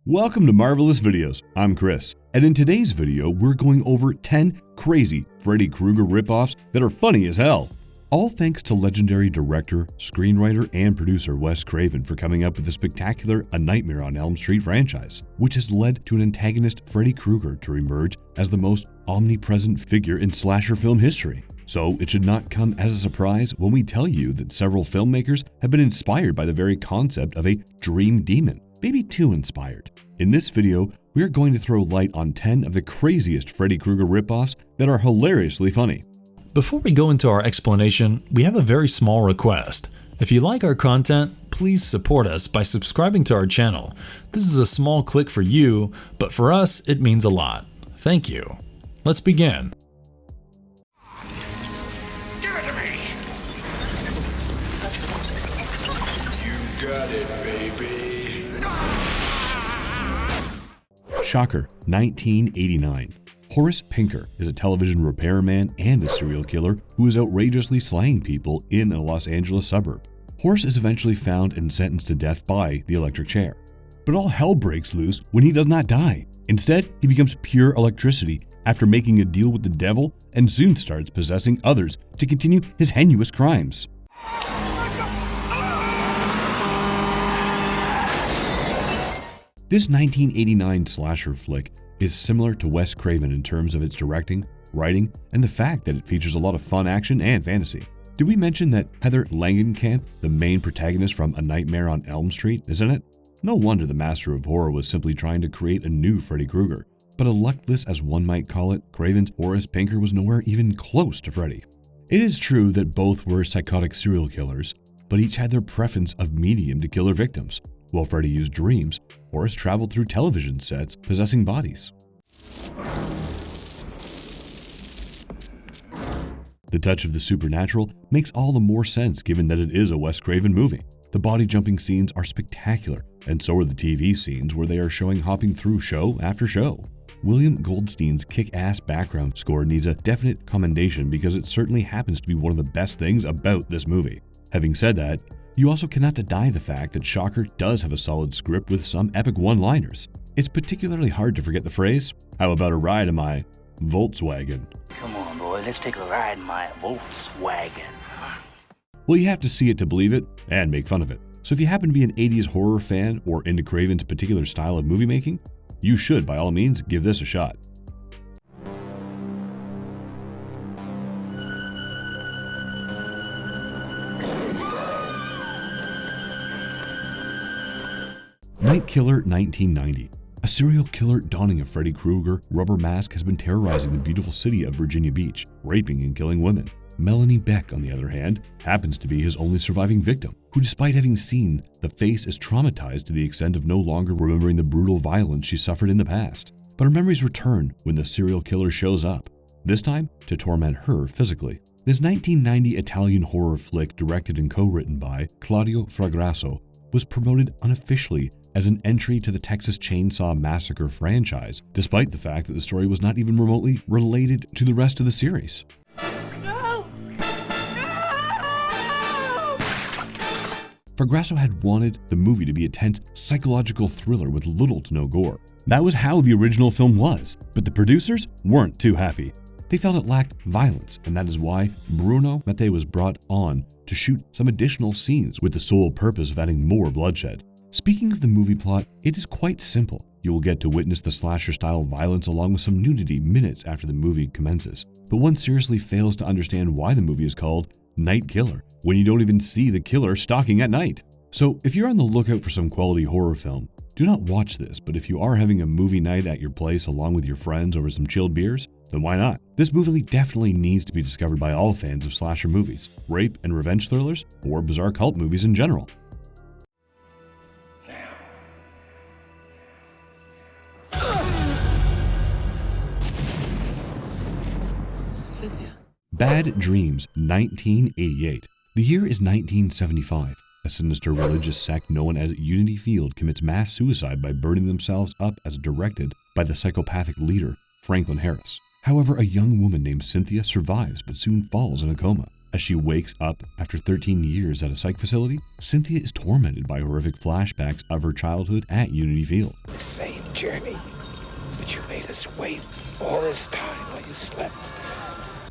Welcome to Marvelous Videos. I'm Chris, and in today's video, we're going over 10 crazy Freddy Krueger rip-offs that are funny as hell. All thanks to legendary director, screenwriter, and producer Wes Craven for coming up with the spectacular A Nightmare on Elm Street franchise, which has led to an antagonist Freddy Krueger to emerge as the most omnipresent figure in slasher film history. So it should not come as a surprise when we tell you that several filmmakers have been inspired by the very concept of a dream demon, maybe too inspired. In this video, we are going to throw light on 10 of the craziest Freddy Krueger rip-offs that are hilariously funny. Before we go into our explanation, we have a very small request. If you like our content, please support us by subscribing to our channel. This is a small click for you, but for us, it means a lot. Thank you. Let's begin. Give it to me! You got it, baby. Shocker, 1989. Horace Pinker is a television repairman and a serial killer who is outrageously slaying people in a Los Angeles suburb. Horace is eventually found and sentenced to death by the electric chair. But all hell breaks loose when he does not die. Instead, he becomes pure electricity after making a deal with the devil and soon starts possessing others to continue his heinous crimes. This 1989 slasher flick is similar to Wes Craven in terms of its directing, writing, and the fact that it features a lot of fun action and fantasy. Did we mention that Heather Langenkamp, the main protagonist from A Nightmare on Elm Street, is in it? No wonder the master of horror was simply trying to create a new Freddy Krueger. But a luckless, as one might call it, Craven's Horace Pinker was nowhere even close to Freddy. It is true that both were psychotic serial killers, but each had their preference of medium to kill their victims. While Freddy used dreams, Horace traveled through television sets possessing bodies. The touch of the supernatural makes all the more sense given that it is a Wes Craven movie. The body-jumping scenes are spectacular, and so are the TV scenes where they are showing hopping through show after show. William Goldstein's kick-ass background score needs a definite commendation because it certainly happens to be one of the best things about this movie. Having said that, you also cannot deny the fact that Shocker does have a solid script with some epic one-liners. It's particularly hard to forget the phrase, "How about a ride in my Volkswagen?" Come on, boy, let's take a ride in my Volkswagen. Well, you have to see it to believe it and make fun of it. So if you happen to be an 80s horror fan or into Craven's particular style of movie making, you should, by all means, give this a shot. Night Killer 1990. A serial killer donning a Freddy Krueger rubber mask has been terrorizing the beautiful city of Virginia Beach, raping and killing women. Melanie Beck, on the other hand, happens to be his only surviving victim, who despite having seen the face is traumatized to the extent of no longer remembering the brutal violence she suffered in the past. But her memories return when the serial killer shows up, this time to torment her physically. This 1990 Italian horror flick, directed and co-written by Claudio Fragrasso, was promoted unofficially as an entry to the Texas Chainsaw Massacre franchise, despite the fact that the story was not even remotely related to the rest of the series. No! No! Fragrasso had wanted the movie to be a tense psychological thriller with little to no gore. That was how the original film was, but the producers weren't too happy. They felt it lacked violence, and that is why Bruno Mattei was brought on to shoot some additional scenes with the sole purpose of adding more bloodshed. Speaking of the movie plot, it is quite simple. You will get to witness the slasher-style violence along with some nudity minutes after the movie commences. But one seriously fails to understand why the movie is called Night Killer when you don't even see the killer stalking at night. So if you're on the lookout for some quality horror film, do not watch this, but if you are having a movie night at your place along with your friends over some chilled beers, then why not? This movie definitely needs to be discovered by all fans of slasher movies, rape and revenge thrillers, or bizarre cult movies in general. Bad Dreams, 1988. The year is 1975. A sinister religious sect known as Unity Field commits mass suicide by burning themselves up as directed by the psychopathic leader, Franklin Harris. However, a young woman named Cynthia survives but soon falls in a coma. As she wakes up after 13 years at a psych facility, Cynthia is tormented by horrific flashbacks of her childhood at Unity Field. The same journey, but you made us wait all this time while you slept.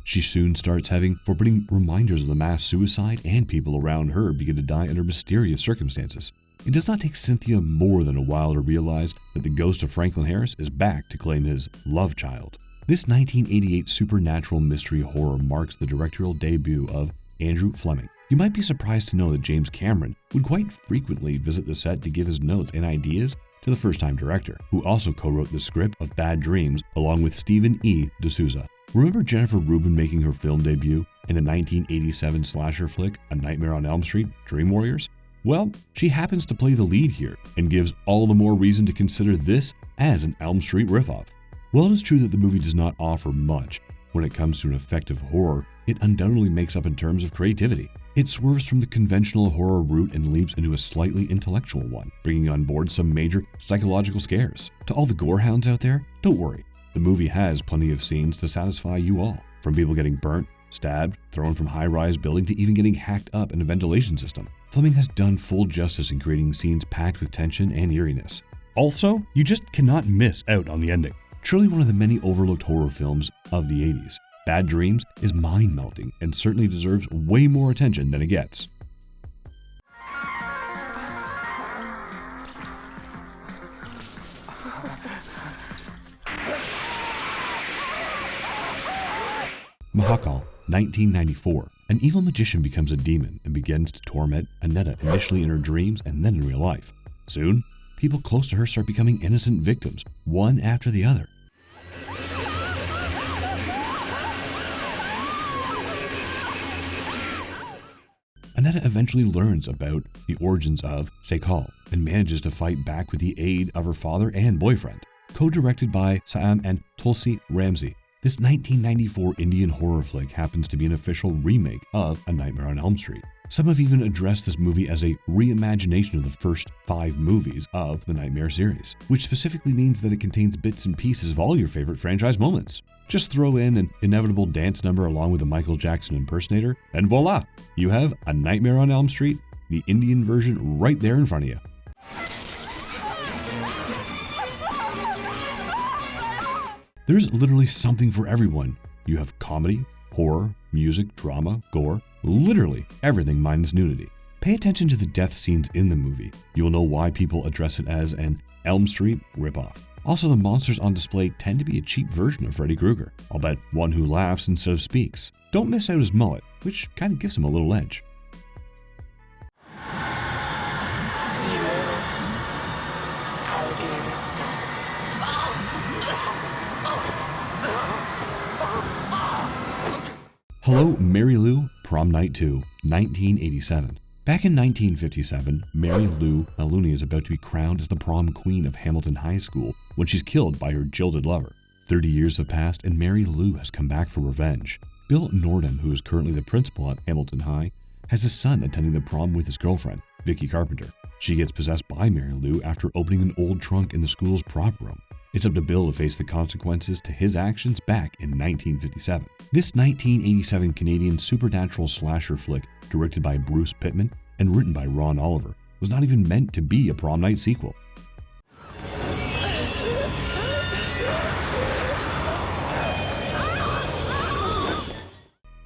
She soon starts having forbidding reminders of the mass suicide, and people around her begin to die under mysterious circumstances. It does not take Cynthia more than a while to realize that the ghost of Franklin Harris is back to claim his love child. This 1988 supernatural mystery horror marks the directorial debut of Andrew Fleming. You might be surprised to know that James Cameron would quite frequently visit the set to give his notes and ideas to the first-time director, who also co-wrote the script of Bad Dreams along with Stephen E. D'Souza. Remember Jennifer Rubin making her film debut in the 1987 slasher flick A Nightmare on Elm Street, Dream Warriors? Well, she happens to play the lead here and gives all the more reason to consider this as an Elm Street ripoff. While it is true that the movie does not offer much when it comes to an effective horror, it undoubtedly makes up in terms of creativity. It swerves from the conventional horror route and leaps into a slightly intellectual one, bringing on board some major psychological scares. To all the gorehounds out there, don't worry. The movie has plenty of scenes to satisfy you all, from people getting burnt, stabbed, thrown from high-rise building to even getting hacked up in a ventilation system. Fleming has done full justice in creating scenes packed with tension and eeriness. Also, you just cannot miss out on the ending. Truly one of the many overlooked horror films of the 80s, Bad Dreams is mind-melting and certainly deserves way more attention than it gets. Massacrell, 1994. An evil magician becomes a demon and begins to torment Annetta initially in her dreams and then in real life. Soon, people close to her start becoming innocent victims, one after the other. Annetta eventually learns about the origins of Massacrell and manages to fight back with the aid of her father and boyfriend. Co-directed by Sam and Tulsi Ramsey, this 1994 Indian horror flick happens to be an official remake of A Nightmare on Elm Street. Some have even addressed this movie as a reimagination of the first 5 movies of the Nightmare series, which specifically means that it contains bits and pieces of all your favorite franchise moments. Just throw in an inevitable dance number along with a Michael Jackson impersonator, and voila! You have A Nightmare on Elm Street, the Indian version right there in front of you. There's literally something for everyone. You have comedy, horror, music, drama, gore, literally everything minus nudity. Pay attention to the death scenes in the movie. You will know why people address it as an Elm Street ripoff. Also, the monsters on display tend to be a cheap version of Freddy Krueger, I'll bet one who laughs instead of speaks. Don't miss out his mullet, which kind of gives him a little edge. Hello, Mary Lou, Prom Night 2, 1987. Back in 1957, Mary Lou Maloney is about to be crowned as the prom queen of Hamilton High School when she's killed by her jilted lover. 30 years have passed and Mary Lou has come back for revenge. Bill Nordham, who is currently the principal at Hamilton High, has a son attending the prom with his girlfriend, Vicky Carpenter. She gets possessed by Mary Lou after opening an old trunk in the school's prop room. It's up to Bill to face the consequences to his actions back in 1957. This 1987 Canadian supernatural slasher flick, directed by Bruce Pittman and written by Ron Oliver, was not even meant to be a Prom Night sequel.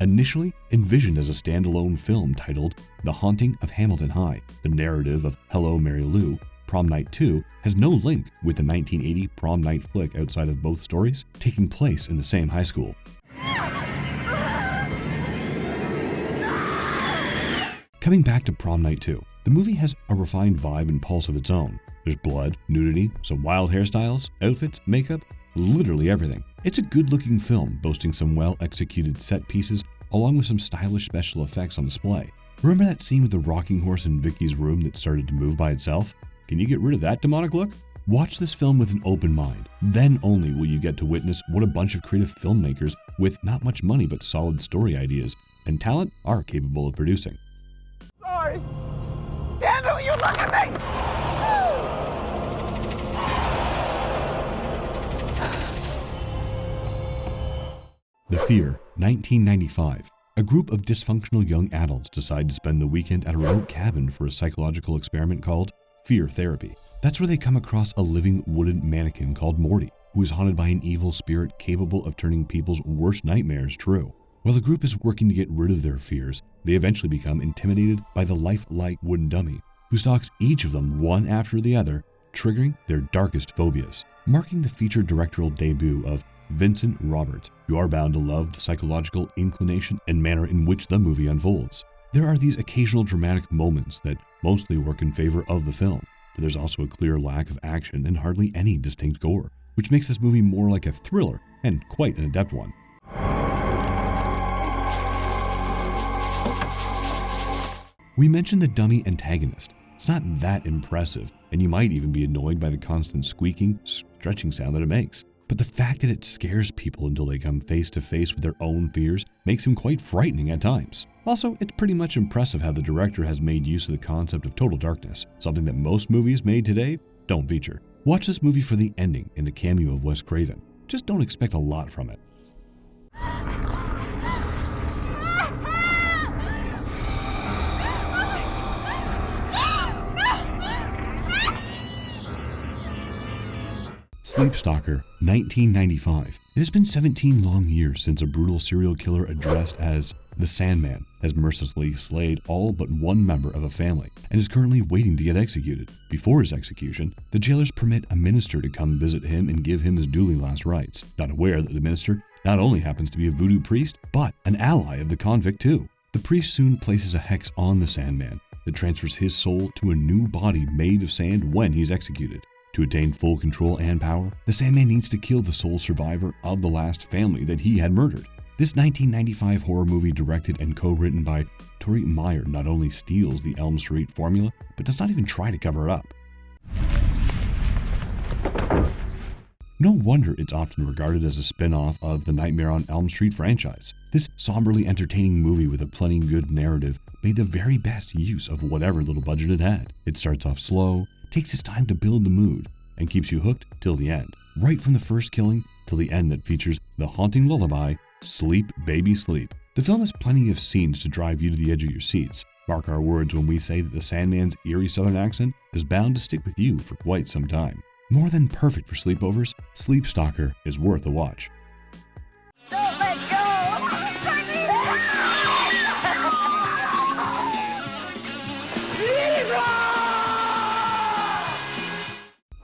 Initially envisioned as a standalone film titled The Haunting of Hamilton High, the narrative of Hello, Mary Lou, Prom Night 2 has no link with the 1980 Prom Night flick outside of both stories taking place in the same high school. Coming back to Prom Night 2, the movie has a refined vibe and pulse of its own. There's blood, nudity, some wild hairstyles, outfits, makeup, literally everything. It's a good-looking film boasting some well-executed set pieces along with some stylish special effects on display. Remember that scene with the rocking horse in Vicky's room that started to move by itself? Can you get rid of that demonic look? Watch this film with an open mind. Then only will you get to witness what a bunch of creative filmmakers with not much money but solid story ideas and talent are capable of producing. Sorry. Damn it, will you look at me? The Fear, 1995. A group of dysfunctional young adults decide to spend the weekend at a remote cabin for a psychological experiment called fear therapy. That's where they come across a living wooden mannequin called Morty, who is haunted by an evil spirit capable of turning people's worst nightmares true. While the group is working to get rid of their fears, they eventually become intimidated by the lifelike wooden dummy, who stalks each of them one after the other, triggering their darkest phobias. Marking the feature directorial debut of Vincent Robert, you are bound to love the psychological inclination and manner in which the movie unfolds. There are these occasional dramatic moments that mostly work in favor of the film, but there's also a clear lack of action and hardly any distinct gore, which makes this movie more like a thriller and quite an adept one. We mentioned the dummy antagonist. It's not that impressive, and you might even be annoyed by the constant squeaking, stretching sound that it makes. But the fact that it scares people until they come face to face with their own fears makes him quite frightening at times. Also, it's pretty much impressive how the director has made use of the concept of total darkness, something that most movies made today don't feature. Watch this movie for the ending and the cameo of Wes Craven. Just don't expect a lot from it. Sleepstalker, 1995. It has been 17 long years since a brutal serial killer addressed as the Sandman has mercilessly slayed all but one member of a family and is currently waiting to get executed. Before his execution, the jailers permit a minister to come visit him and give him his duly last rites, not aware that the minister not only happens to be a voodoo priest, but an ally of the convict too. The priest soon places a hex on the Sandman that transfers his soul to a new body made of sand when he's executed. To attain full control and power, the Sandman needs to kill the sole survivor of the last family that he had murdered. This 1995 horror movie, directed and co-written by Tori Meyer, not only steals the Elm Street formula, but does not even try to cover it up. No wonder it's often regarded as a spin-off of the Nightmare on Elm Street franchise. This somberly entertaining movie with a plenty good narrative made the very best use of whatever little budget it had. It starts off slow, takes its time to build the mood, and keeps you hooked till the end. Right from the first killing till the end that features the haunting lullaby, Sleep Baby Sleep. The film has plenty of scenes to drive you to the edge of your seats. Mark our words when we say that the Sandman's eerie southern accent is bound to stick with you for quite some time. More than perfect for sleepovers, Sleepstalker is worth a watch. Don't let go!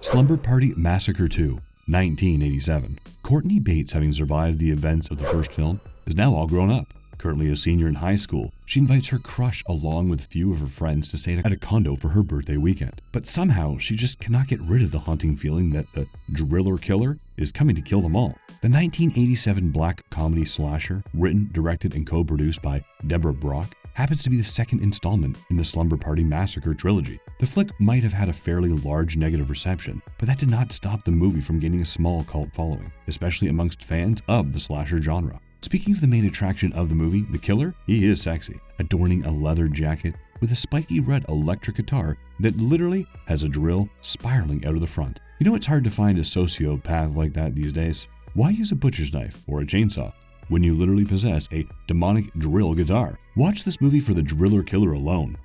Slumber Party Massacre 2, 1987. Courtney Bates, having survived the events of the first film, is now all grown up. Currently a senior in high school, she invites her crush along with a few of her friends to stay at a condo for her birthday weekend. But somehow, she just cannot get rid of the haunting feeling that the driller killer is coming to kill them all. The 1987 black comedy slasher, written, directed, and co-produced by Deborah Brock, happens to be the second installment in the Slumber Party Massacre trilogy. The flick might have had a fairly large negative reception, but that did not stop the movie from gaining a small cult following, especially amongst fans of the slasher genre. Speaking of the main attraction of the movie, the killer, he is sexy, adorning a leather jacket with a spiky red electric guitar that literally has a drill spiraling out of the front. You know, it's hard to find a sociopath like that these days. Why use a butcher's knife or a chainsaw when you literally possess a demonic drill guitar? Watch this movie for the driller killer alone.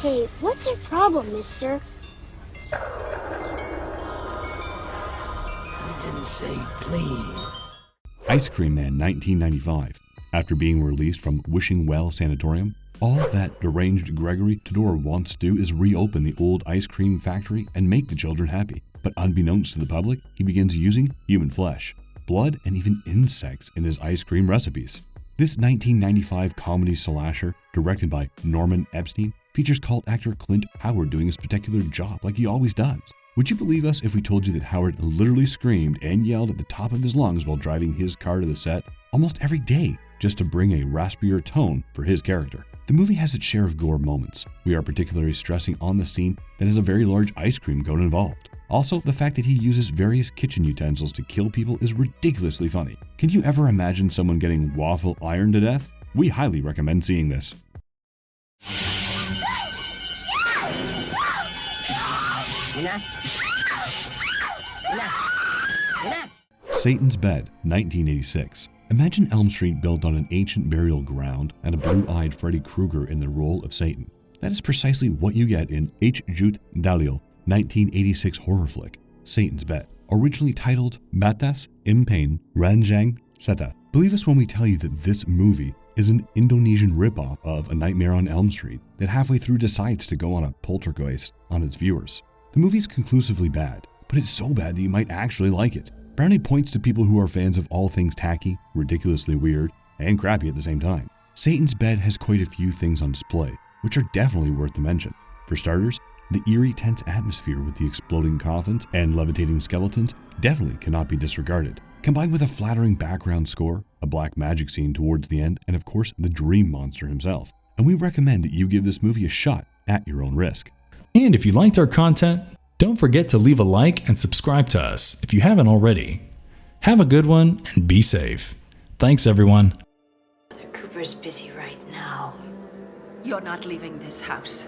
Hey, what's your problem, mister? I didn't say please. Ice Cream Man, 1995. After being released from Wishing Well Sanatorium, all that deranged Gregory Tudor wants to do is reopen the old ice cream factory and make the children happy. But unbeknownst to the public, he begins using human flesh, blood, and even insects in his ice cream recipes. This 1995 comedy slasher, directed by Norman Epstein, features cult actor Clint Howard doing his spectacular job like he always does. Would you believe us if we told you that Howard literally screamed and yelled at the top of his lungs while driving his car to the set almost every day just to bring a raspier tone for his character? The movie has its share of gore moments. We are particularly stressing on the scene that has a very large ice cream cone involved. Also, the fact that he uses various kitchen utensils to kill people is ridiculously funny. Can you ever imagine someone getting waffle ironed to death? We highly recommend seeing this. Satan's Bed, 1986. Imagine Elm Street built on an ancient burial ground and a blue-eyed Freddy Krueger in the role of Satan. That is precisely what you get in H. Jute Dalio, 1986 horror flick, Satan's Bed, originally titled Batas Impain Ranjang Seta. Believe us when we tell you that this movie is an Indonesian ripoff of A Nightmare on Elm Street that halfway through decides to go on a poltergeist on its viewers. The movie is conclusively bad, but it's so bad that you might actually like it. Brownie points to people who are fans of all things tacky, ridiculously weird, and crappy at the same time. Satan's Bed has quite a few things on display, which are definitely worth the mention. For starters, the eerie, tense atmosphere with the exploding coffins and levitating skeletons definitely cannot be disregarded. Combined with a flattering background score, a black magic scene towards the end, and of course the dream monster himself. And we recommend that you give this movie a shot at your own risk. And if you liked our content, don't forget to leave a like and subscribe to us if you haven't already. Have a good one and be safe. Thanks everyone. Cooper's busy right now. You're not leaving this house.